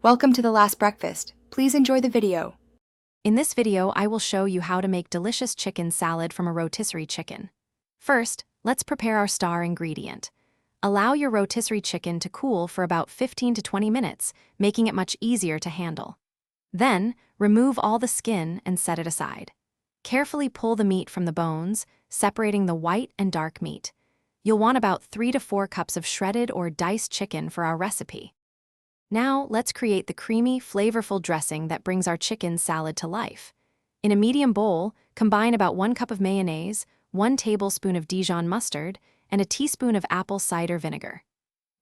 Welcome to the last breakfast. Please enjoy the video. In this video, I will show you how to make delicious chicken salad from a rotisserie chicken. First, let's prepare our star ingredient. Allow your rotisserie chicken to cool for about 15 to 20 minutes, making it much easier to handle. Then, remove all the skin and set it aside. Carefully pull the meat from the bones, separating the white and dark meat. You'll want about 3 to 4 cups of shredded or diced chicken for our recipe. Now, let's create the creamy, flavorful dressing that brings our chicken salad to life. In a medium bowl, combine about 1 cup of mayonnaise, 1 tablespoon of Dijon mustard, and a teaspoon of apple cider vinegar.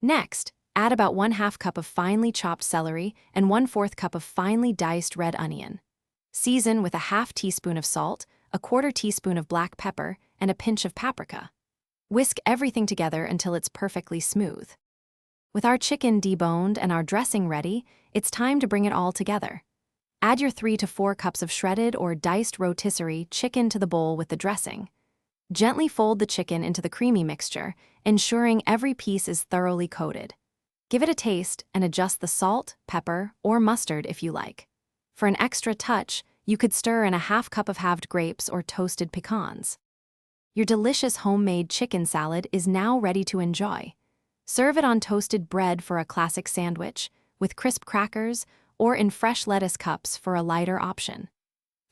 Next, add about 1/2 cup of finely chopped celery and 1/4 cup of finely diced red onion. Season with a 1/2 teaspoon of salt, a 1/4 teaspoon of black pepper, and a pinch of paprika. Whisk everything together until it's perfectly smooth. With our chicken deboned and our dressing ready, it's time to bring it all together. Add your 3 to 4 cups of shredded or diced rotisserie chicken to the bowl with the dressing. Gently fold the chicken into the creamy mixture, ensuring every piece is thoroughly coated. Give it a taste and adjust the salt, pepper, or mustard if you like. For an extra touch, you could stir in a 1/2 cup of halved grapes or toasted pecans. Your delicious homemade chicken salad is now ready to enjoy. Serve it on toasted bread for a classic sandwich, with crisp crackers, or in fresh lettuce cups for a lighter option.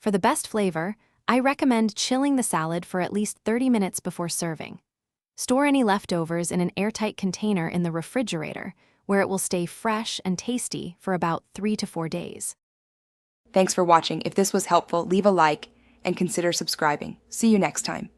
For the best flavor, I recommend chilling the salad for at least 30 minutes before serving. Store any leftovers in an airtight container in the refrigerator, where it will stay fresh and tasty for about 3 to 4 days. Thanks for watching. If this was helpful, leave a like and consider subscribing. See you next time.